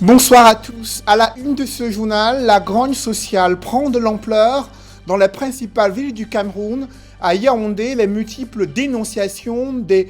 Bonsoir à tous. À la une de ce journal, la grogne sociale prend de l'ampleur dans la principale ville du Cameroun. À Yaoundé, les multiples dénonciations des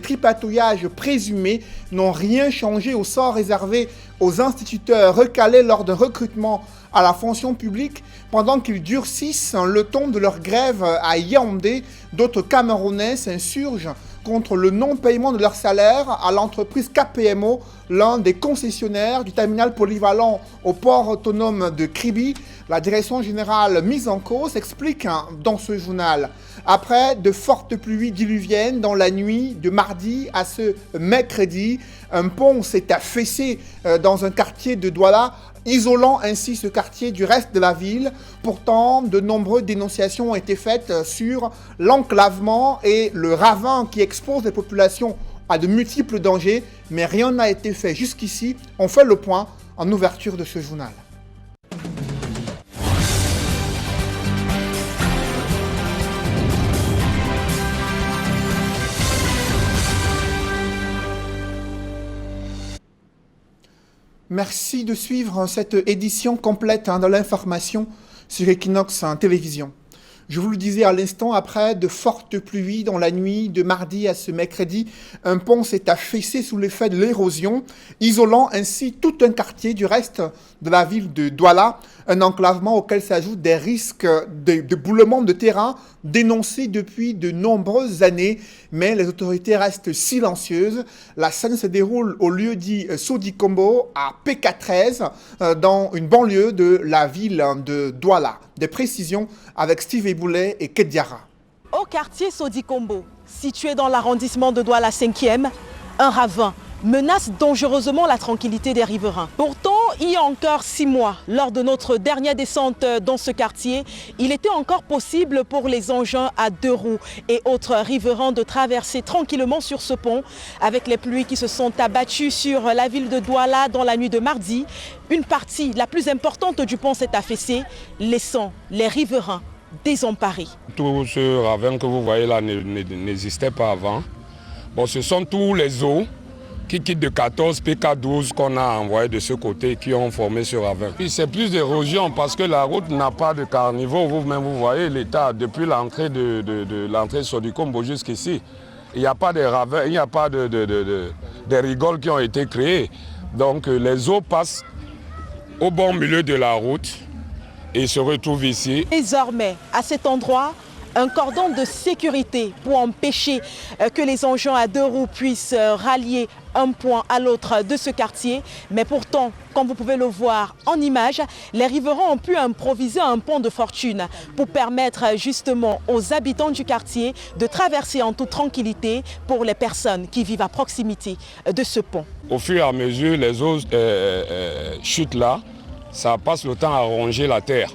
tripatouillages présumés n'ont rien changé au sort réservé aux instituteurs recalés lors d'un recrutement à la fonction publique. Pendant qu'ils durcissent le ton de leur grève à Yaoundé, d'autres Camerounais s'insurgent contre le non-paiement de leur salaire à l'entreprise KPMO, l'un des concessionnaires du terminal polyvalent au port autonome de Kribi. La direction générale mise en cause explique dans ce journal. Après de fortes pluies diluviennes dans la nuit de mardi à ce mercredi, un pont s'est affaissé dans un quartier de Douala, isolant ainsi ce quartier du reste de la ville. Pourtant, de nombreuses dénonciations ont été faites sur l'enclavement et le ravin qui expose les populations à de multiples dangers, mais rien n'a été fait jusqu'ici. On fait le point en ouverture de ce journal. Merci de suivre cette édition complète de l'information sur Equinox Télévision. Je vous le disais à l'instant, après de fortes pluies dans la nuit de mardi à ce mercredi, un pont s'est affaissé sous l'effet de l'érosion, isolant ainsi tout un quartier du reste de la ville de Douala, un enclavement auquel s'ajoutent des risques de boulement de terrain dénoncés depuis de nombreuses années, mais les autorités restent silencieuses. La scène se déroule au lieu dit Sodikombo, à PK13, dans une banlieue de la ville de Douala. Des précisions avec Steve Eboulet et Kediara. Au quartier Sodikombo, situé dans l'arrondissement de Douala 5e, un ravin menace dangereusement la tranquillité des riverains. Pourtant, il y a encore 6 mois, lors de notre dernière descente dans ce quartier, il était encore possible pour les engins à 2 roues et autres riverains de traverser tranquillement sur ce pont. Avec les pluies qui se sont abattues sur la ville de Douala dans la nuit de mardi, une partie la plus importante du pont s'est affaissée, laissant les riverains désemparés. Tout ce ravin que vous voyez là n'existait pas avant. Bon, ce sont tous les eaux qui quittent de 14 PK12 qu'on a envoyé de ce côté qui ont formé ce ravin. Puis c'est plus d'érosion parce que la route n'a pas de carnivore. Vous-même, vous voyez l'état depuis l'entrée de l'entrée Sodikombo jusqu'ici. Il n'y a pas de ravin, il n'y a pas de rigoles qui ont été créées. Donc les eaux passent au bon milieu de la route et se retrouvent ici. Désormais, à cet endroit, un cordon de sécurité pour empêcher que les engins à 2 roues puissent rallier un point à l'autre de ce quartier. Mais pourtant, comme vous pouvez le voir en image, les riverains ont pu improviser un pont de fortune pour permettre justement aux habitants du quartier de traverser en toute tranquillité pour les personnes qui vivent à proximité de ce pont. Au fur et à mesure, les eaux chutent là, ça passe le temps à ronger la terre.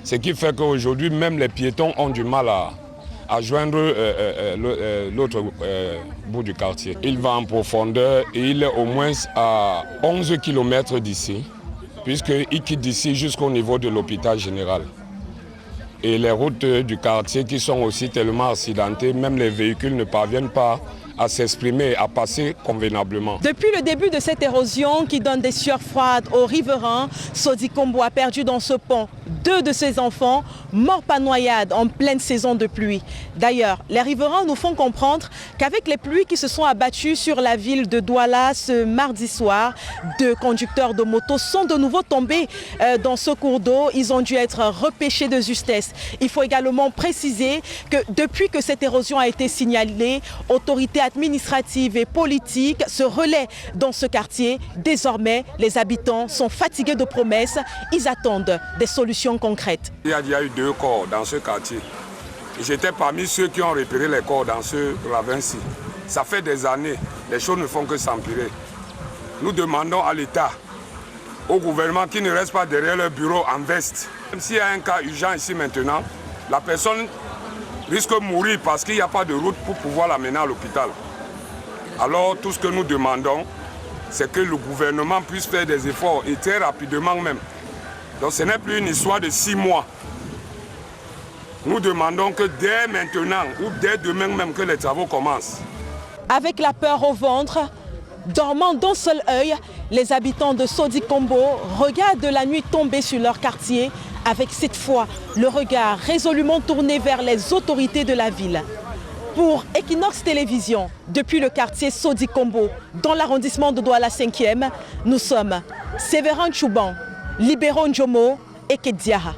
Ce qui fait qu'aujourd'hui, même les piétons ont du mal à joindre l'autre bout du quartier. Il va en profondeur et il est au moins à 11 km d'ici, puisqu'il quitte d'ici jusqu'au niveau de l'hôpital général. Et les routes du quartier qui sont aussi tellement accidentées, même les véhicules ne parviennent pas à s'exprimer, à passer convenablement. Depuis le début de cette érosion qui donne des sueurs froides aux riverains, Sodikombo a perdu dans ce pont 2 de ses enfants, morts par noyade en pleine saison de pluie. D'ailleurs, les riverains nous font comprendre qu'avec les pluies qui se sont abattues sur la ville de Douala ce mardi soir, 2 conducteurs de moto sont de nouveau tombés dans ce cours d'eau. Ils ont dû être repêchés de justesse. Il faut également préciser que depuis que cette érosion a été signalée, autorités administratives et politiques se relaient dans ce quartier. Désormais, les habitants sont fatigués de promesses. Ils attendent des solutions concrètes. Il y a déjà eu 2 corps dans ce quartier. J'étais parmi ceux qui ont repéré les corps dans ce ravin-ci. Ça fait des années, les choses ne font que s'empirer. Nous demandons à l'État, au gouvernement qui ne reste pas derrière leur bureau en veste. Même s'il y a un cas urgent ici maintenant, la personne risque de mourir parce qu'il n'y a pas de route pour pouvoir l'amener à l'hôpital. Alors tout ce que nous demandons, c'est que le gouvernement puisse faire des efforts et très rapidement même. Donc ce n'est plus une histoire de 6 mois. Nous demandons que dès maintenant ou dès demain même que les travaux commencent. Avec la peur au ventre, Dormant d'un seul œil, les habitants de Sodi-Kombo regardent la nuit tomber sur leur quartier avec cette fois le regard résolument tourné vers les autorités de la ville. Pour Equinox Télévision, depuis le quartier Sodi-Kombo, dans l'arrondissement de Douala 5e, nous sommes Séverin Chouban, Libéron Njomo et Kediaha.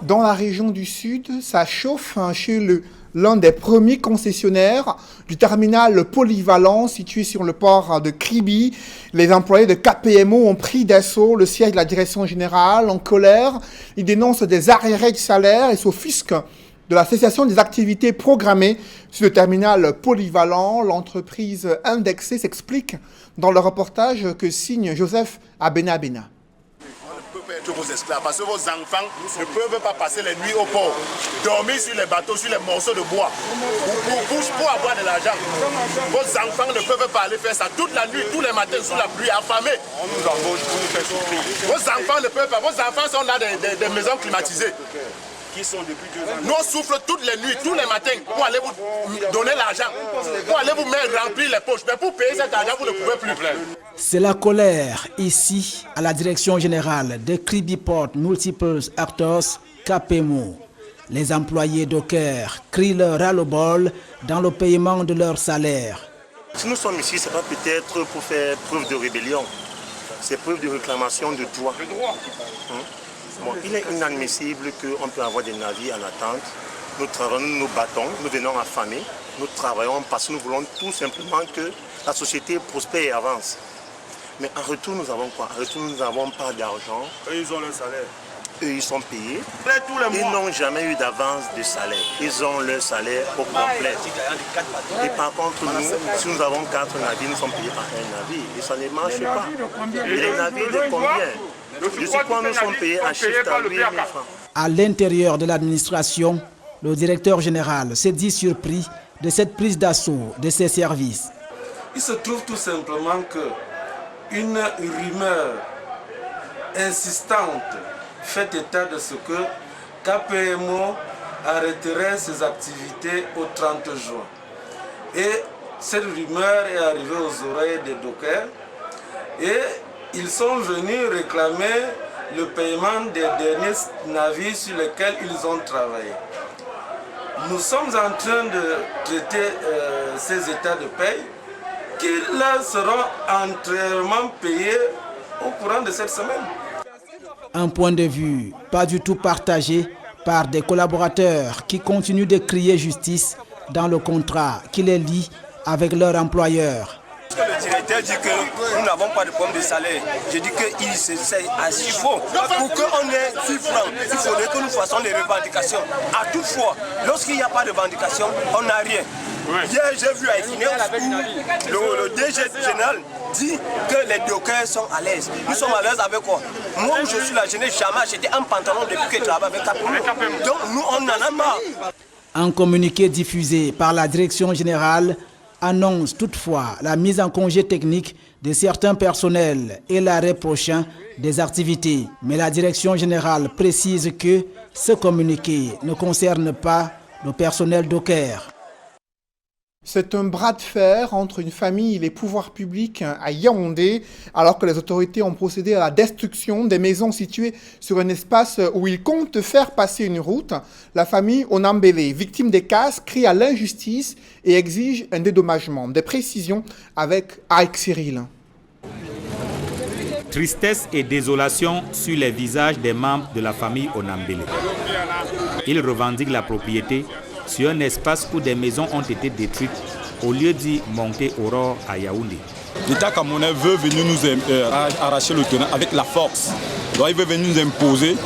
Dans la région du Sud, ça chauffe chez l'un des premiers concessionnaires du terminal polyvalent situé sur le port de Kribi. Les employés de KPMO ont pris d'assaut le siège de la direction générale en colère. Ils dénoncent des arriérés de salaire et s'offusquent de la cessation des activités programmées sur le terminal polyvalent. L'entreprise indexée s'explique dans le reportage que signe Joseph Abena. Vos esclaves, parce que vos enfants ne peuvent pas passer les nuits au port, dormir sur les bateaux, sur les morceaux de bois, pour avoir de l'argent. Vos enfants ne peuvent pas aller faire ça toute la nuit, tous les matins, sous la pluie, affamés. On nous embauche pour nous faire souffrir. Vos enfants ne peuvent pas, vos enfants sont dans des maisons climatisées. Qui sont depuis 2 ans. Nous on souffle toutes les nuits, tous les matins, pour aller vous donner l'argent, pour aller vous mettre remplir les poches. Mais pour payer cet argent, vous ne pouvez plus. C'est la colère ici, à la direction générale de Kribi Port Multiple Actors, KPMO. Les employés Docker crient leur ras-le-bol dans le paiement de leur salaire. Si nous sommes ici, ce n'est pas peut-être pour faire preuve de rébellion, c'est preuve de réclamation de droit. Bon, il est inadmissible qu'on peut avoir des navires en attente. Nous travaillons, nous nous battons, nous venons affamés. Nous travaillons parce que nous voulons tout simplement que la société prospère et avance. Mais en retour, nous avons quoi? En retour, nous n'avons pas d'argent. Eux, ils ont leur salaire. Eux, ils sont payés. Ils n'ont jamais eu d'avance de salaire. Ils ont leur salaire au complet. Et par contre, nous, si nous avons 4 navires, nous sommes payés par un navire. Et ça ne marche pas. Et les navires de combien? Je sais quoi, nous sommes payés en chiffre à 8 000 francs. À l'intérieur de l'administration, le directeur général s'est dit surpris de cette prise d'assaut de ses services. Il se trouve tout simplement qu'une rumeur insistante fait état de ce que KPMO arrêterait ses activités au 30 juin. Et cette rumeur est arrivée aux oreilles des dockers et ils sont venus réclamer le paiement des derniers navires sur lesquels ils ont travaillé. Nous sommes en train de traiter ces états de paye qui là seront entièrement payés au courant de cette semaine. Un point de vue pas du tout partagé par des collaborateurs qui continuent de crier justice dans le contrat qui les lie avec leur employeur. Le directeur dit que nous n'avons pas de problème de salaire. Je dis qu'il s'essaye à ce qu'il faut. Pour qu'on ait 6 francs, il faudrait que nous fassions les revendications. À toute fois, lorsqu'il n'y a pas de revendication, on n'a rien. Hier, j'ai vu à Equinox où le DG général dit que les dockers sont à l'aise. Nous sommes à l'aise avec quoi? Moi, où je suis là, je n'ai jamais acheté un pantalon depuis que je travaille avec KPMO. Donc, nous, on en a marre. Un communiqué diffusé par la direction générale annonce toutefois la mise en congé technique de certains personnels et l'arrêt prochain des activités. Mais la direction générale précise que ce communiqué ne concerne pas le personnel Docker. C'est un bras de fer entre une famille et les pouvoirs publics à Yaoundé, alors que les autorités ont procédé à la destruction des maisons situées sur un espace où ils comptent faire passer une route. La famille Onambele, victime des casses, crie à l'injustice et exige un dédommagement. Des précisions avec Aïk Cyril. Tristesse et désolation sur les visages des membres de la famille Onambele. Ils revendiquent la propriété sur un espace où des maisons ont été détruites au lieu d'y monter Aurore à Yaoundé. L'État camerounais veut venir nous arracher le terrain avec la force. Donc il veut venir nous imposer.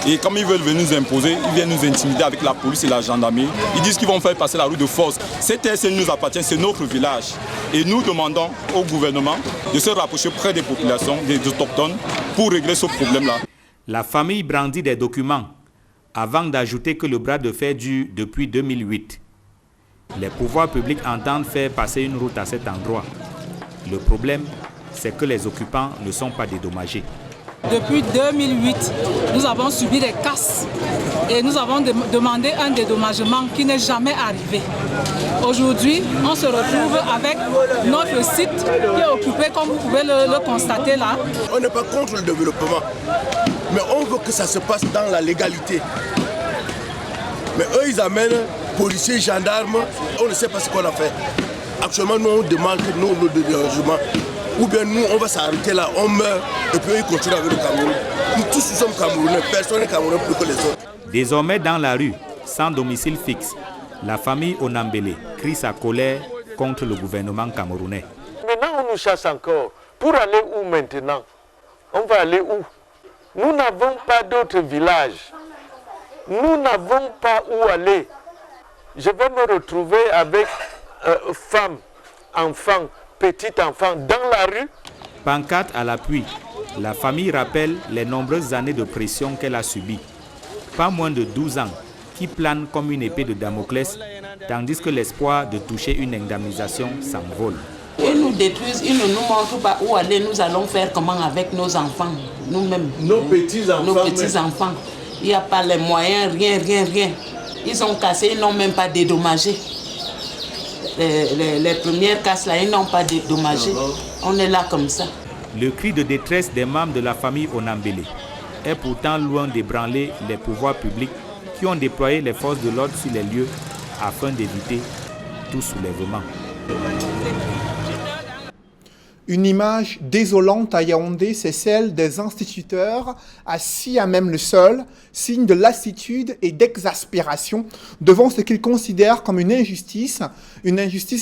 Et comme ils veulent venir nous imposer, ils viennent nous intimider avec la police et la gendarmerie. Ils disent qu'ils vont faire passer la route de force. Cette terre nous appartient, c'est notre village. Et nous demandons au gouvernement de se rapprocher près des populations, des autochtones, pour régler ce problème-là. La famille brandit des documents avant d'ajouter que le bras de fer dure depuis 2008. Les pouvoirs publics entendent faire passer une route à cet endroit. Le problème, c'est que les occupants ne sont pas dédommagés. Depuis 2008, nous avons subi des casses et nous avons demandé un dédommagement qui n'est jamais arrivé. Aujourd'hui, on se retrouve avec notre site qui est occupé, comme vous pouvez le constater là. On n'est pas contre le développement, mais on veut que ça se passe dans la légalité. Mais eux, ils amènent policiers, gendarmes, on ne sait pas ce qu'on a fait. Actuellement, nous, on demande que nous, le dérangement, ou bien nous, on va s'arrêter là, on meurt, et puis ils continuent avec le Cameroun. Nous tous, nous sommes Camerounais, personne n'est Camerounais plus que les autres. Désormais dans la rue, sans domicile fixe, la famille Onambele crie sa colère contre le gouvernement camerounais. Maintenant, on nous chasse encore. Pour aller où maintenant? On va aller où? Nous n'avons pas d'autre village. Nous n'avons pas où aller. Je vais me retrouver avec femmes, enfants, petits-enfants dans la rue. Pancarte à l'appui, la famille rappelle les nombreuses années de pression qu'elle a subies. Pas moins de 12 ans, qui planent comme une épée de Damoclès, tandis que l'espoir de toucher une indemnisation s'envole. Ils nous détruisent, ils ne nous montrent pas où aller, nous allons faire comment avec nos enfants, nous-mêmes. Nos petits-enfants. Il n'y a pas les moyens, rien. Ils ont cassé, ils n'ont même pas dédommagé. Les premières casses là, ils n'ont pas dédommagé. On est là comme ça. Le cri de détresse des membres de la famille Onambele est pourtant loin d'ébranler les pouvoirs publics qui ont déployé les forces de l'ordre sur les lieux afin d'éviter tout soulèvement. Une image désolante à Yaoundé, c'est celle des instituteurs assis à même le sol, signe de lassitude et d'exaspération devant ce qu'ils considèrent comme une injustice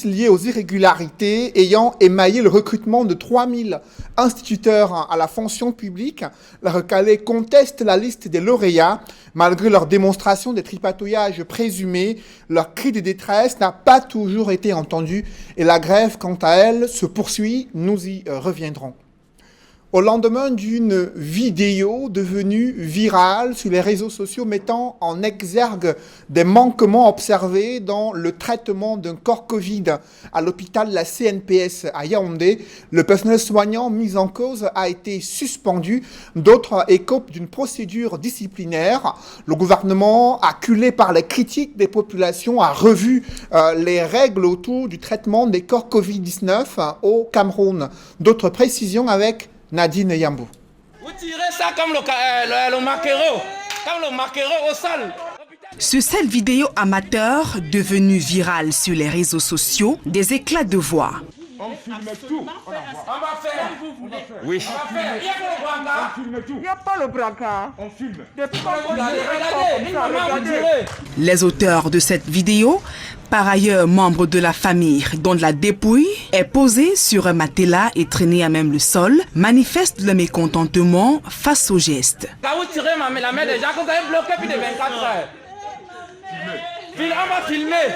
liée aux irrégularités ayant émaillé le recrutement de 3000 instituteurs à la fonction publique. La Recalé conteste la liste des lauréats. Malgré leur démonstration des tripatouillages présumés, leur cri de détresse n'a pas toujours été entendu et la grève, quant à elle, se poursuit. Nous y reviendrons. Au lendemain d'une vidéo devenue virale sur les réseaux sociaux mettant en exergue des manquements observés dans le traitement d'un corps Covid à l'hôpital de la CNPS à Yaoundé, le personnel soignant mis en cause a été suspendu. D'autres écopent d'une procédure disciplinaire. Le gouvernement, acculé par les critiques des populations, a revu les règles autour du traitement des corps Covid-19 au Cameroun. D'autres précisions avec Nadine Yambou. Vous tirez ça comme le maquereau au sol. Sur cette vidéo amateur devenue virale sur les réseaux sociaux, des éclats de voix. On filme tout. On va faire. Oui. Il n'y a pas le brancard. On filme. Regardez. Les auteurs de cette vidéo, par ailleurs membres de la famille dont la dépouille est posée sur un matelas et traînée à même le sol, manifestent le mécontentement face au geste. Quand vous tirez la main des gens, vous avez bloqué plus de 24 heures. On va filmer.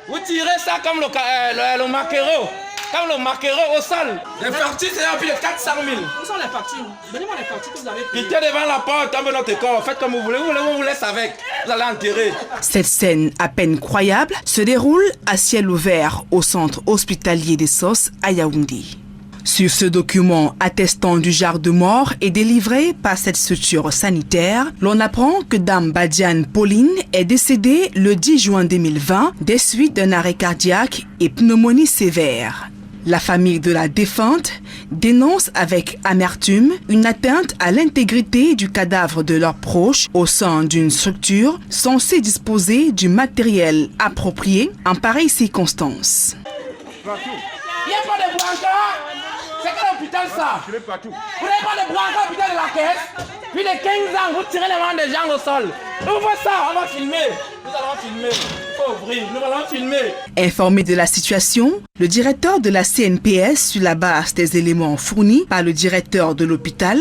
Vous tirez ça comme le maquereau. Comme le maquereau au sol. Les factures, c'est plus de 400 000. Où sont les factures? Donnez-moi les factures que vous avez payées. Quittez devant la porte, tombez notre corps. Faites comme vous voulez. On vous laisse avec. Vous allez enterrer. Cette scène à peine croyable se déroule à ciel ouvert au centre hospitalier des SOS à Yaoundé. Sur ce document attestant du genre de mort et délivré par cette structure sanitaire, l'on apprend que Dame Badiane Pauline est décédée le 10 juin 2020 des suites d'un arrêt cardiaque et pneumonie sévère. La famille de la défunte dénonce avec amertume une atteinte à l'intégrité du cadavre de leurs proches au sein d'une structure censée disposer du matériel approprié en pareilles circonstances. Il n'y a pas de brancard. C'est quel hôpital ça? Vous n'avez pas de brancard à l'hôpital de la caisse? Puis de 15 ans, vous tirez les mains des gens au sol. On voit ça, on va filmer. Nous allons filmer. Nous allons filmer. Informé de la situation, le directeur de la CNPS, sur la base des éléments fournis par le directeur de l'hôpital,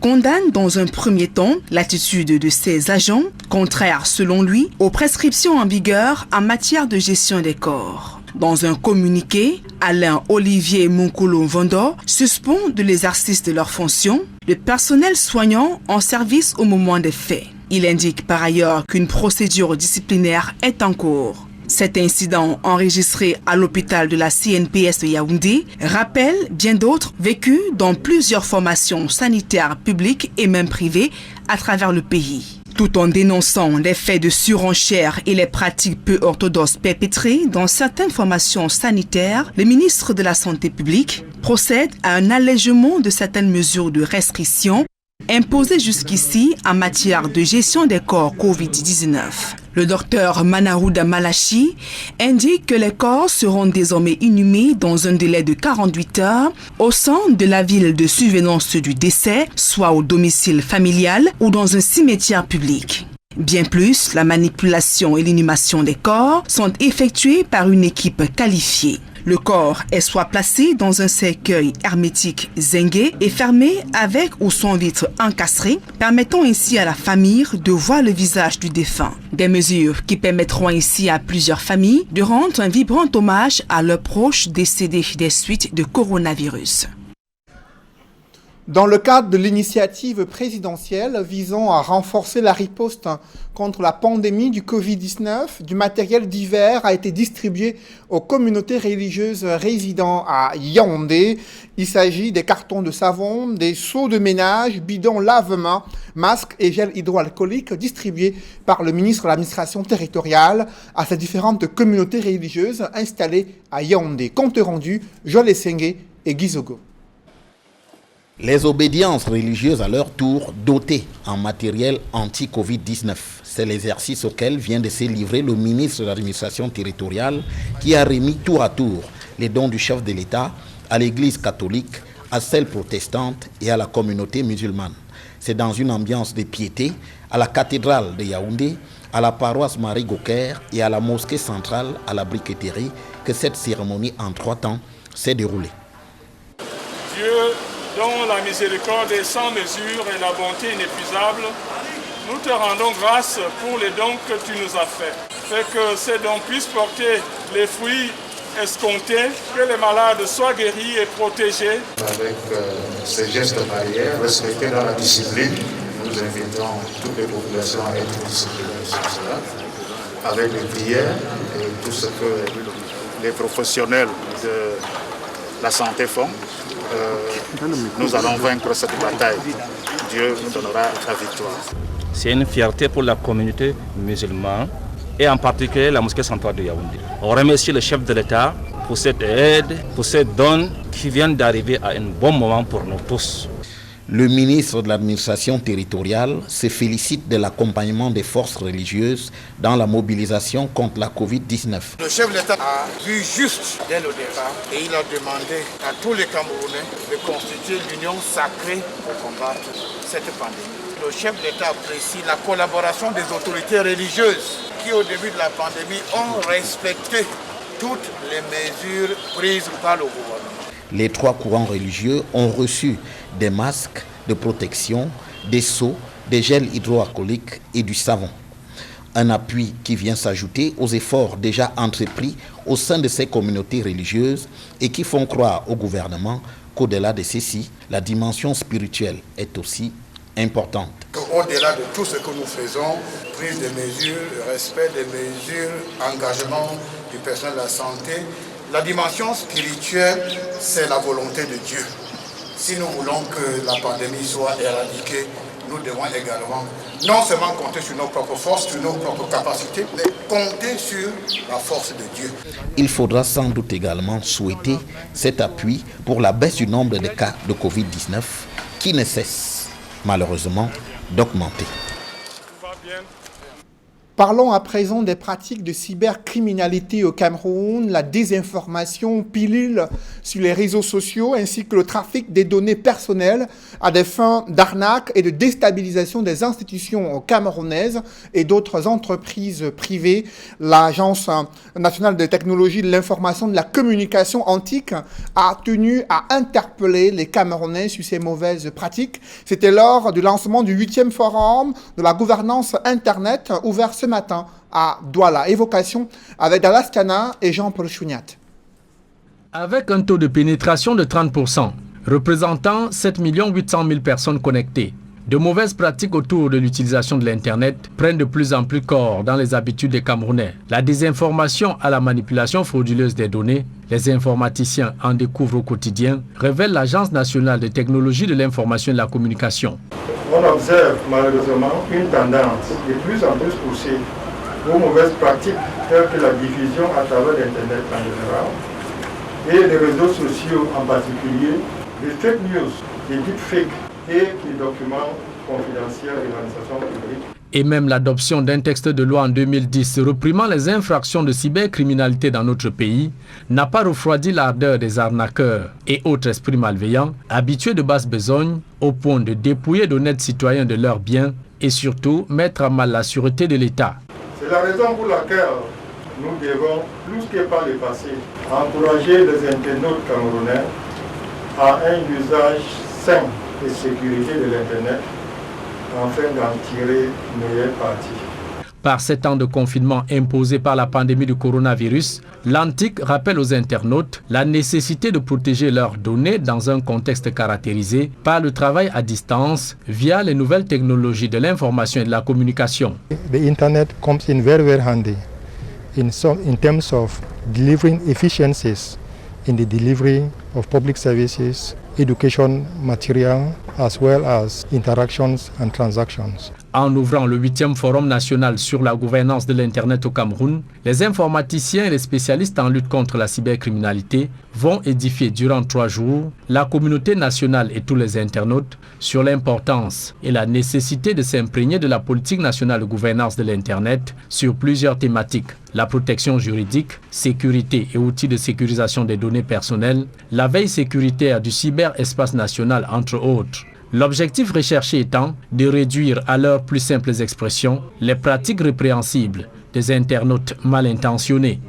condamne dans un premier temps l'attitude de ses agents, contraire selon lui aux prescriptions en vigueur en matière de gestion des corps. Dans un communiqué, Alain Olivier Monkolo Vando suspend de l'exercice de leurs fonctions le personnel soignant en service au moment des faits. Il indique par ailleurs qu'une procédure disciplinaire est en cours. Cet incident enregistré à l'hôpital de la CNPS de Yaoundé rappelle bien d'autres vécus dans plusieurs formations sanitaires publiques et même privées à travers le pays. Tout en dénonçant les faits de surenchère et les pratiques peu orthodoxes perpétrées dans certaines formations sanitaires, le ministre de la Santé publique procède à un allègement de certaines mesures de restriction imposées jusqu'ici en matière de gestion des corps Covid-19. Le docteur Manaouda Malachi indique que les corps seront désormais inhumés dans un délai de 48 heures au sein de la ville de survenance du décès, soit au domicile familial ou dans un cimetière public. Bien plus, la manipulation et l'inhumation des corps sont effectuées par une équipe qualifiée. Le corps est soit placé dans un cercueil hermétique zingué et fermé avec ou sans vitre encastrée, permettant ainsi à la famille de voir le visage du défunt. Des mesures qui permettront ainsi à plusieurs familles de rendre un vibrant hommage à leurs proches décédés des suites de coronavirus. Dans le cadre de l'initiative présidentielle visant à renforcer la riposte contre la pandémie du Covid-19, du matériel divers a été distribué aux communautés religieuses résidant à Yaoundé. Il s'agit des cartons de savon, des seaux de ménage, bidons lave-mains, masques et gel hydroalcoolique distribués par le ministre de l'administration territoriale à ces différentes communautés religieuses installées à Yaoundé. Compte rendu, Joël Essengue et Guizogo. Les obédiences religieuses à leur tour dotées en matériel anti-Covid-19. C'est l'exercice auquel vient de se livrer le ministre de l'administration territoriale qui a remis tour à tour les dons du chef de l'État à l'église catholique, à celle protestante et à la communauté musulmane. C'est dans une ambiance de piété à la cathédrale de Yaoundé, à la paroisse Marie-Gaucaire et à la mosquée centrale à la briqueterie que cette cérémonie en 3 temps s'est déroulée. Dieu, dont la miséricorde est sans mesure et la bonté inépuisable, nous te rendons grâce pour les dons que tu nous as faits. Fais que ces dons puissent porter les fruits escomptés, que les malades soient guéris et protégés. Avec ces gestes barrières respectés dans la discipline, nous invitons toutes les populations à être disciplinées sur cela, avec les prières et tout ce que les professionnels de la santé font. Nous allons vaincre cette bataille. Dieu nous donnera la victoire. C'est une fierté pour la communauté musulmane et en particulier la mosquée centrale de Yaoundé. On remercie le chef de l'État pour cette aide, pour cette donne qui vient d'arriver à un bon moment pour nous tous. Le ministre de l'administration territoriale se félicite de l'accompagnement des forces religieuses dans la mobilisation contre la Covid-19. Le chef de l'État a vu juste dès le départ et il a demandé à tous les Camerounais de constituer l'union sacrée pour combattre cette pandémie. Le chef de l'État apprécie la collaboration des autorités religieuses qui, au début de la pandémie, ont respecté toutes les mesures prises par le gouvernement. Les 3 courants religieux ont reçu des masques de protection, des seaux, des gels hydroalcooliques et du savon. Un appui qui vient s'ajouter aux efforts déjà entrepris au sein de ces communautés religieuses et qui font croire au gouvernement qu'au-delà de ceci, la dimension spirituelle est aussi importante. Au-delà de tout ce que nous faisons, prise de mesures, respect des mesures, engagement du personnel de la santé, la dimension spirituelle, c'est la volonté de Dieu. Si nous voulons que la pandémie soit éradiquée, nous devons également non seulement compter sur nos propres forces, sur nos propres capacités, mais compter sur la force de Dieu. Il faudra sans doute également souhaiter cet appui pour la baisse du nombre de cas de Covid-19 qui ne cesse malheureusement d'augmenter. Parlons à présent des pratiques de cybercriminalité au Cameroun, la désinformation pilule sur les réseaux sociaux ainsi que le trafic des données personnelles à des fins d'arnaque et de déstabilisation des institutions camerounaises et d'autres entreprises privées. L'Agence nationale de technologie de l'information et de la communication antique a tenu à interpeller les Camerounais sur ces mauvaises pratiques. C'était lors du lancement du 8e forum de la gouvernance Internet ouvert ce matin à Douala. Évocation avec Dallas Kana et Jean-Paul Chouniat. Avec un taux de pénétration de 30%, représentant 7 800 000 personnes connectées, De mauvaises pratiques autour de l'utilisation de l'Internet prennent de plus en plus corps dans les habitudes des Camerounais. La désinformation à la manipulation frauduleuse des données, les informaticiens en découvrent au quotidien, révèle l'Agence nationale de technologie de l'information et de la communication. On observe malheureusement une tendance de plus en plus poussée aux mauvaises pratiques telles que la diffusion à travers l'Internet en général et les réseaux sociaux en particulier, les fake news, les deepfakes et les documents confidentiels de l'administration publique. Et même l'adoption d'un texte de loi en 2010 réprimant les infractions de cybercriminalité dans notre pays n'a pas refroidi l'ardeur des arnaqueurs et autres esprits malveillants, habitués de basse besogne, au point de dépouiller d'honnêtes citoyens de leurs biens et surtout mettre à mal la sûreté de l'État. C'est la raison pour laquelle nous devons, plus que par le passé, encourager les internautes camerounais à un usage sain et sécurité de l'Internet afin d'en tirer une meilleure partie. Par 7 ans de confinement imposé par la pandémie du coronavirus, l'Antique rappelle aux internautes la nécessité de protéger leurs données dans un contexte caractérisé par le travail à distance via les nouvelles technologies de l'information et de la communication. The Internet comes in very, very handy in terms of delivering efficiencies in the delivery of public services, education material, as well as interactions and transactions. En ouvrant le 8e Forum national sur la gouvernance de l'Internet au Cameroun, les informaticiens et les spécialistes en lutte contre la cybercriminalité vont édifier durant 3 jours la communauté nationale et tous les internautes sur l'importance et la nécessité de s'imprégner de la politique nationale de gouvernance de l'Internet sur plusieurs thématiques: la protection juridique, sécurité et outils de sécurisation des données personnelles, la veille sécuritaire du cyberespace national, entre autres. L'objectif recherché étant de réduire à leurs plus simples expressions les pratiques répréhensibles des internautes mal intentionnés.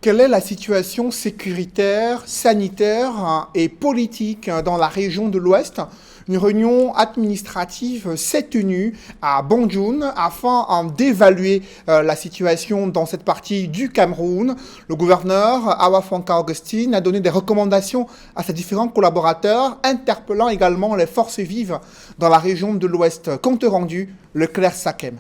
Quelle est la situation sécuritaire, sanitaire et politique dans la région de l'Ouest? Une réunion administrative s'est tenue à Banjul afin d'évaluer la situation dans cette partie du Cameroun. Le gouverneur Awa Franka Augustine a donné des recommandations à ses différents collaborateurs, interpellant également les forces vives dans la région de l'Ouest. Compte rendu, Leclerc Sakem.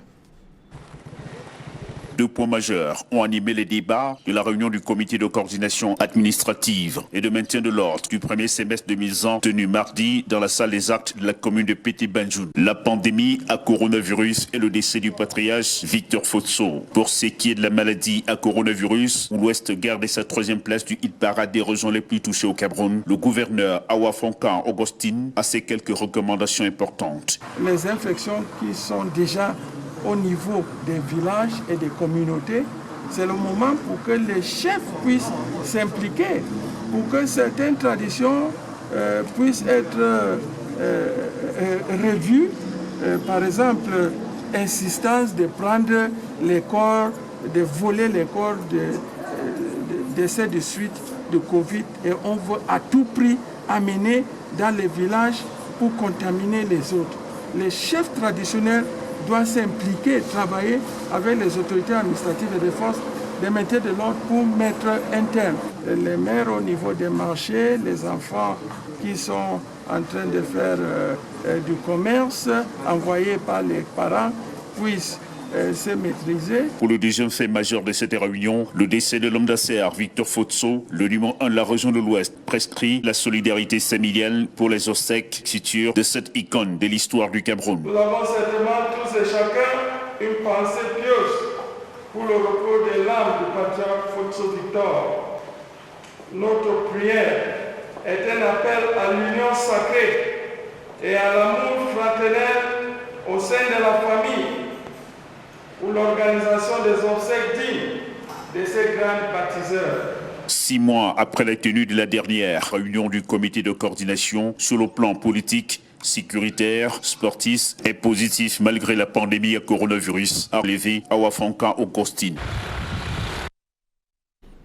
2 points majeurs ont animé les débats de la réunion du comité de coordination administrative et de maintien de l'ordre du premier semestre 2020 tenu mardi dans la salle des actes de la commune de Petit Banjul. La pandémie à coronavirus et le décès du patriarche Victor Fotso. Pour ce qui est de la maladie à coronavirus, où l'Ouest garde sa 3e place du hit parade des régions les plus touchées au Cameroun, le gouverneur Awa Franka Augustine a ses quelques recommandations importantes. Les infections qui sont déjà au niveau des villages et des communautés, c'est le moment pour que les chefs puissent s'impliquer, pour que certaines traditions puissent être revues. Par exemple, insistance de prendre les corps, de voler les corps d'essais de suite de Covid, et on veut à tout prix amener dans les villages pour contaminer les autres. Les chefs traditionnels doit s'impliquer, travailler avec les autorités administratives et des forces de maintien de l'ordre pour mettre un terme. Les maires au niveau des marchés, les enfants qui sont en train de faire du commerce, envoyés par les parents, puissent se maîtriser. Pour le deuxième fait majeur de cette réunion, le décès de l'homme d'affaires Victor Fotso, le numéro 1 de la région de l'Ouest, prescrit la solidarité familiale pour les obsèques futures de cette icône de l'histoire du Cameroun. Nous avons certainement tous et chacun une pensée pieuse pour le repos de l'âme du patriarche Fotso Victor. Notre prière est un appel à l'union sacrée et à l'amour fraternel au sein de la famille, pour l'organisation des obsèques dignes de ces grands baptiseurs. 6 mois après la tenue de la dernière réunion du comité de coordination sur le plan politique, sécuritaire, sportif et positif malgré la pandémie à coronavirus, a relevé Awa Franka Augustine.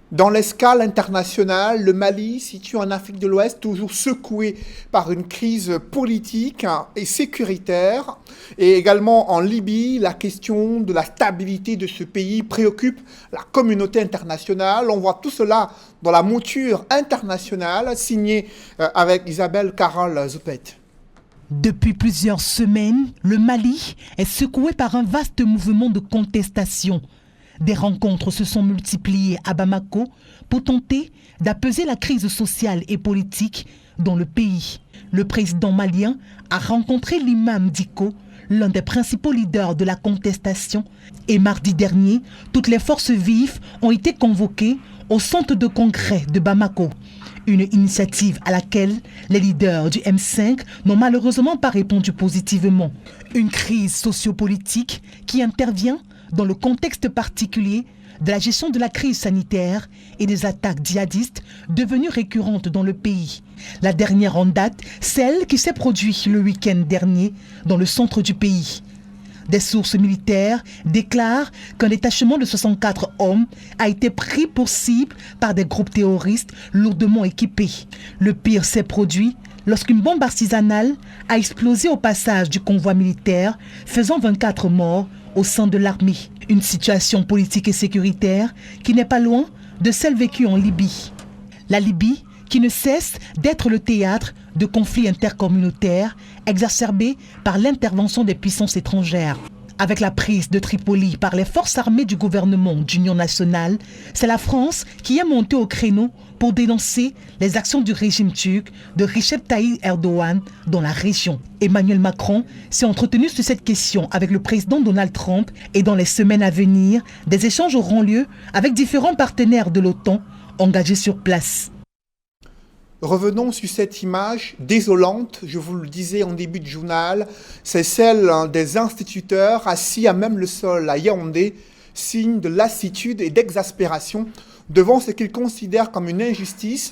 Dans l'escale internationale, le Mali, situé en Afrique de l'Ouest, toujours secoué par une crise politique et sécuritaire. Et également en Libye, la question de la stabilité de ce pays préoccupe la communauté internationale. On voit tout cela dans la mouture internationale signée avec Isabelle Carole Zoupet. Depuis plusieurs semaines, le Mali est secoué par un vaste mouvement de contestation. Des rencontres se sont multipliées à Bamako pour tenter d'apaiser la crise sociale et politique dans le pays. Le président malien a rencontré l'imam Diko, l'un des principaux leaders de la contestation, et mardi dernier, toutes les forces vives ont été convoquées au centre de congrès de Bamako. Une initiative à laquelle les leaders du M5 n'ont malheureusement pas répondu positivement. Une crise sociopolitique qui intervient dans le contexte particulier de la gestion de la crise sanitaire et des attaques djihadistes devenues récurrentes dans le pays. La dernière en date, celle qui s'est produite le week-end dernier dans le centre du pays. Des sources militaires déclarent qu'un détachement de 64 hommes a été pris pour cible par des groupes terroristes lourdement équipés. Le pire s'est produit lorsqu'une bombe artisanale a explosé au passage du convoi militaire, faisant 24 morts au sein de l'armée. Une situation politique et sécuritaire qui n'est pas loin de celle vécue en Libye. La Libye qui ne cesse d'être le théâtre de conflits intercommunautaires exacerbés par l'intervention des puissances étrangères. Avec la prise de Tripoli par les forces armées du gouvernement d'union nationale, c'est la France qui est montée au créneau pour dénoncer les actions du régime turc de Recep Tayyip Erdogan dans la région. Emmanuel Macron s'est entretenu sur cette question avec le président Donald Trump et dans les semaines à venir, des échanges auront lieu avec différents partenaires de l'OTAN engagés sur place. Revenons sur cette image désolante, je vous le disais en début de journal, c'est celle des instituteurs assis à même le sol à Yaoundé, signe de lassitude et d'exaspération devant ce qu'ils considèrent comme une injustice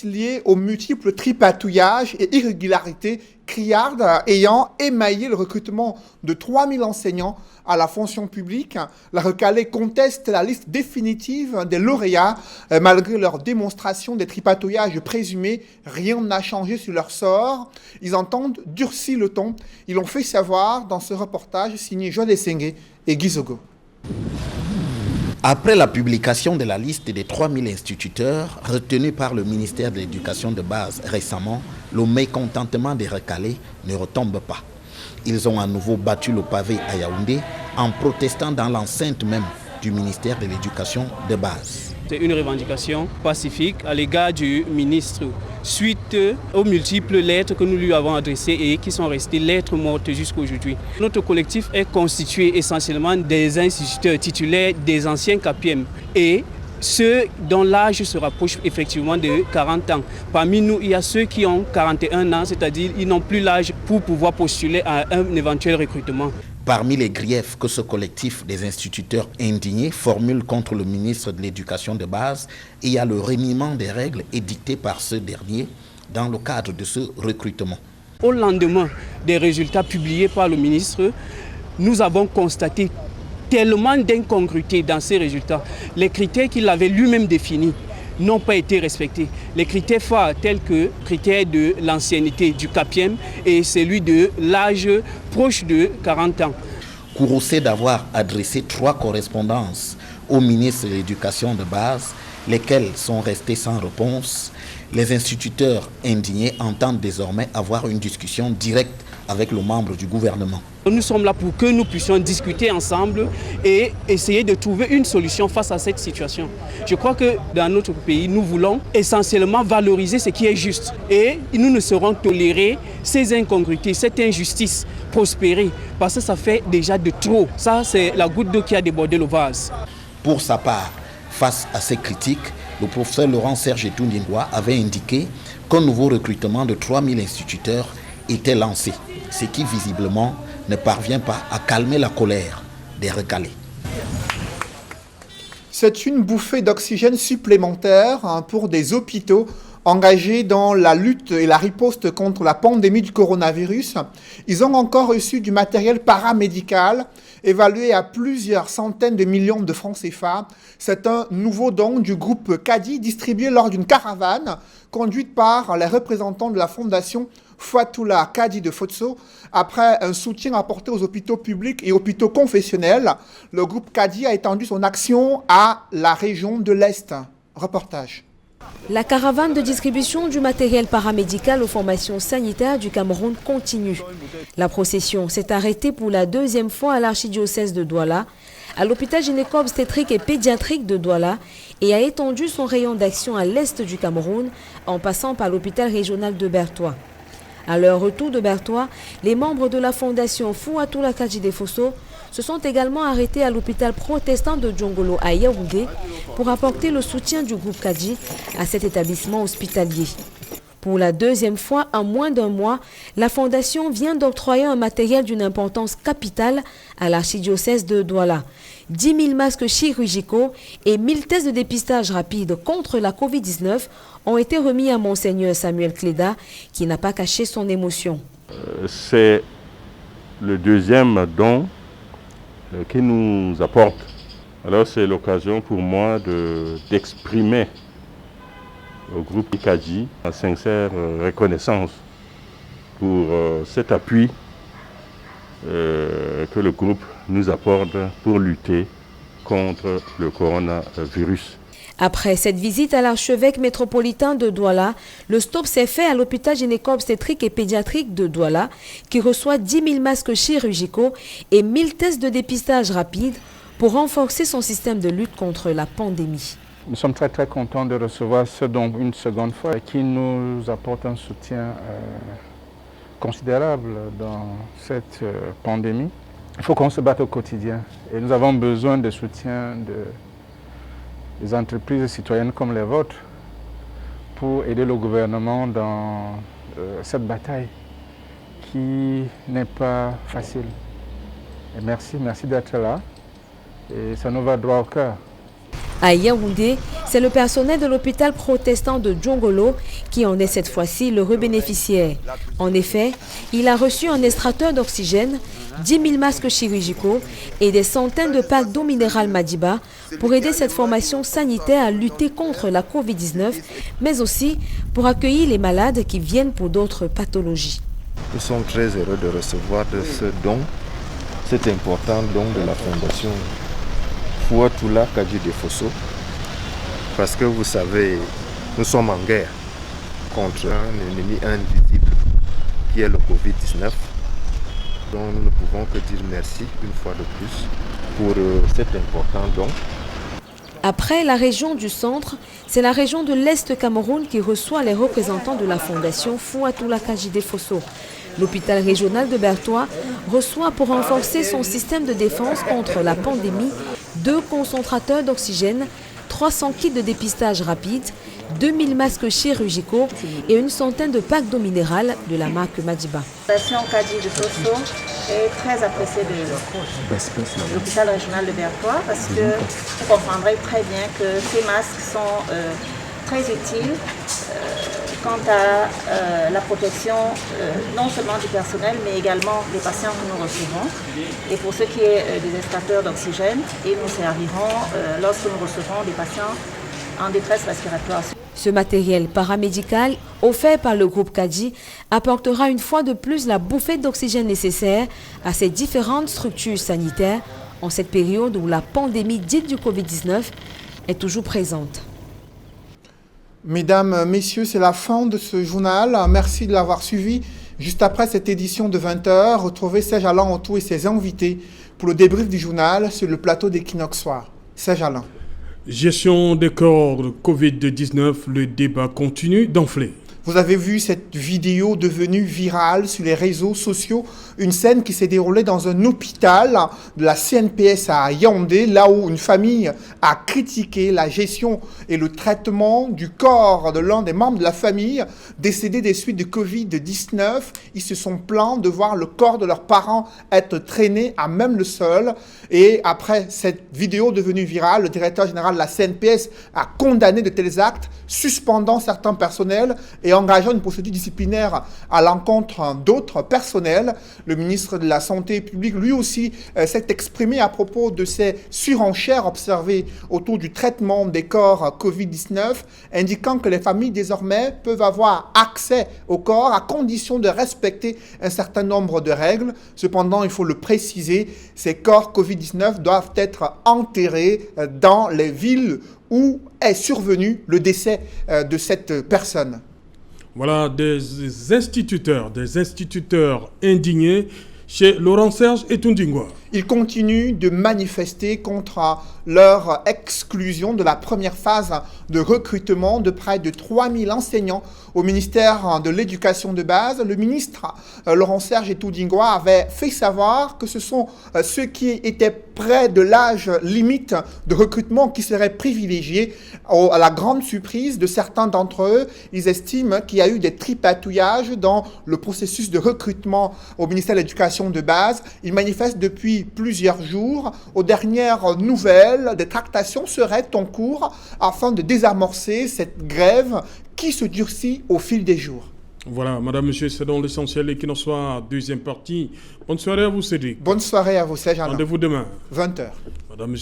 liée aux multiples tripatouillages et irrégularités criardes ayant émaillé le recrutement de 3000 enseignants à la fonction publique. La Recalée conteste la liste définitive des lauréats. Malgré leur démonstration des tripatouillages présumés, rien n'a changé sur leur sort. Ils entendent durcir le ton. Ils l'ont fait savoir dans ce reportage signé Joël Essengue et Guy Zogo. Après la publication de la liste des 3000 instituteurs retenus par le ministère de l'Éducation de base récemment, le mécontentement des Recalés ne retombe pas. Ils ont à nouveau battu le pavé à Yaoundé en protestant dans l'enceinte même du ministère de l'Éducation de base. C'est une revendication pacifique à l'égard du ministre suite aux multiples lettres que nous lui avons adressées et qui sont restées lettres mortes jusqu'à aujourd'hui. Notre collectif est constitué essentiellement des instituteurs titulaires des anciens KPM et ceux dont l'âge se rapproche effectivement de 40 ans. Parmi nous, il y a ceux qui ont 41 ans, c'est-à-dire ils n'ont plus l'âge pour pouvoir postuler à un éventuel recrutement. Parmi les griefs que ce collectif des instituteurs indignés formule contre le ministre de l'Éducation de base, il y a le reniement des règles édictées par ce dernier dans le cadre de ce recrutement. Au lendemain des résultats publiés par le ministre, nous avons constaté tellement d'incongruités dans ces résultats. Les critères qu'il avait lui-même définis n'ont pas été respectés. Les critères phares tels que le critère de l'ancienneté du KPM et celui de l'âge proche de 40 ans. Courroucé d'avoir adressé 3 correspondances au ministre de l'Éducation de base, lesquelles sont restées sans réponse, les instituteurs indignés entendent désormais avoir une discussion directe avec le membre du gouvernement. Nous sommes là pour que nous puissions discuter ensemble et essayer de trouver une solution face à cette situation. Je crois que dans notre pays, nous voulons essentiellement valoriser ce qui est juste. Et nous ne saurons tolérer ces incongruités, cette injustice prospérer, parce que ça fait déjà de trop. Ça, c'est la goutte d'eau qui a débordé le vase. Pour sa part, face à ces critiques, le professeur Laurent Serge Toundingwa avait indiqué qu'un nouveau recrutement de 3000 instituteurs était lancé, ce qui visiblement ne parvient pas à calmer la colère des Recalés. C'est une bouffée d'oxygène supplémentaire pour des hôpitaux engagés dans la lutte et la riposte contre la pandémie du coronavirus. Ils ont encore reçu du matériel paramédical évalué à plusieurs centaines de millions de francs CFA. C'est un nouveau don du groupe Kadi distribué lors d'une caravane conduite par les représentants de la fondation Fatoula Kadi de Fotso. Après un soutien apporté aux hôpitaux publics et hôpitaux confessionnels, le groupe Kadi a étendu son action à la région de l'Est. Reportage. La caravane de distribution du matériel paramédical aux formations sanitaires du Cameroun continue. La procession s'est arrêtée pour la deuxième fois à l'archidiocèse de Douala, à l'hôpital gynéco-obstétrique et pédiatrique de Douala et a étendu son rayon d'action à l'est du Cameroun en passant par l'hôpital régional de Bertoua. À leur retour de Bertoua, les membres de la fondation Fouatoula Kadji-Defosso se sont également arrêtés à l'hôpital protestant de Djongolo à Yaoundé pour apporter le soutien du groupe Kadji à cet établissement hospitalier. Pour la deuxième fois en moins d'un mois, la fondation vient d'octroyer un matériel d'une importance capitale à l'archidiocèse de Douala. 10 000 masques chirurgicaux et 1000 tests de dépistage rapide contre la Covid-19 ont été remis à Monseigneur Samuel Cléda, qui n'a pas caché son émotion. C'est le deuxième don qu'il nous apporte. Alors c'est l'occasion pour moi d'exprimer au groupe Kadji ma sincère reconnaissance pour cet appui que le groupe nous apporte pour lutter contre le coronavirus. Après cette visite à l'archevêque métropolitain de Douala, le stop s'est fait à l'hôpital gynéco-obstétrique et pédiatrique de Douala, qui reçoit 10 000 masques chirurgicaux et 1000 tests de dépistage rapide pour renforcer son système de lutte contre la pandémie. Nous sommes très contents de recevoir ce don une seconde fois qui nous apporte un soutien considérable dans cette pandémie. Il faut qu'on se batte au quotidien et nous avons besoin de soutien des entreprises citoyennes comme les vôtres pour aider le gouvernement dans cette bataille qui n'est pas facile. Et merci d'être là et ça nous va droit au cœur. À Yaoundé, c'est le personnel de l'hôpital protestant de Djongolo qui en est cette fois-ci le bénéficiaire. En effet, il a reçu un extracteur d'oxygène, 10 000 masques chirurgicaux et des centaines de packs d'eau minérale Madiba pour aider cette formation sanitaire à lutter contre la Covid-19, mais aussi pour accueillir les malades qui viennent pour d'autres pathologies. Nous sommes très heureux de recevoir de ce don, cet important don de la fondation Fouatoula Kadji-Defosso, parce que vous savez, nous sommes en guerre contre un ennemi invisible qui est le Covid-19. Donc nous ne pouvons que dire merci une fois de plus pour cet important don. Après la région du centre, c'est la région de l'Est Cameroun qui reçoit les représentants de la fondation Fouatoula Kadji-Defosso. L'hôpital régional de Bertoua reçoit pour renforcer son système de défense contre la pandémie 2 concentrateurs d'oxygène, 300 kits de dépistage rapide, 2000 masques chirurgicaux et une centaine de packs d'eau minérale de la marque Madiba. La fondation Kadji-Defosso est très appréciée de l'hôpital régional de Bertoua parce que vous comprendrez très bien que ces masques sont très utiles quant à la protection non seulement du personnel mais également des patients que nous recevons. Et pour ce qui est des extracteurs d'oxygène, ils nous serviront lorsque nous recevrons des patients en détresse respiratoire. Ce matériel paramédical offert par le groupe Kadji apportera une fois de plus la bouffée d'oxygène nécessaire à ces différentes structures sanitaires en cette période où la pandémie dite du Covid-19 est toujours présente. Mesdames, Messieurs, c'est la fin de ce journal. Merci de l'avoir suivi. Juste après cette édition de 20h, retrouvez Serge Alain Autou et ses invités pour le débrief du journal sur le plateau d'Equinox Soir. Serge Alain. Gestion des corps de Covid-19, le débat continue d'enfler. Vous avez vu cette vidéo devenue virale sur les réseaux sociaux, une scène qui s'est déroulée dans un hôpital de la CNPS à Yaoundé, là où une famille a critiqué la gestion et le traitement du corps de l'un des membres de la famille décédé des suites de Covid-19. Ils se sont plaints de voir le corps de leurs parents être traîné à même le sol. Et après cette vidéo devenue virale, le directeur général de la CNPS a condamné de tels actes, suspendant certains personnels et engageant une procédure disciplinaire à l'encontre d'autres personnels. Le ministre de la Santé publique, lui aussi, s'est exprimé à propos de ces surenchères observées autour du traitement des corps Covid-19, indiquant que les familles désormais peuvent avoir accès au corps à condition de respecter un certain nombre de règles. Cependant, il faut le préciser, ces corps Covid-19 doivent être enterrés dans les villes où est survenu le décès de cette personne. Voilà des instituteurs indignés chez Laurent Serge et Tundingwa. Ils continuent de manifester contre leur exclusion de la première phase de recrutement de près de 3000 enseignants au ministère de l'Éducation de base. Le ministre Laurent Serge et Tundingwa avait fait savoir que ce sont ceux qui étaient près de l'âge limite de recrutement qui seraient privilégiés. À la grande surprise de certains d'entre eux, ils estiment qu'il y a eu des tripatouillages dans le processus de recrutement au ministère de l'Éducation de base. Ils manifestent depuis plusieurs jours. Aux dernières nouvelles, des tractations seraient en cours afin de désamorcer cette grève qui se durcit au fil des jours. Voilà, madame, monsieur, c'est donc l'essentiel et qu'il en soit deuxième partie. Bonne soirée à vous, Cédric. Bonne soirée à vous, Serge. Rendez-vous demain. 20h. Madame, monsieur.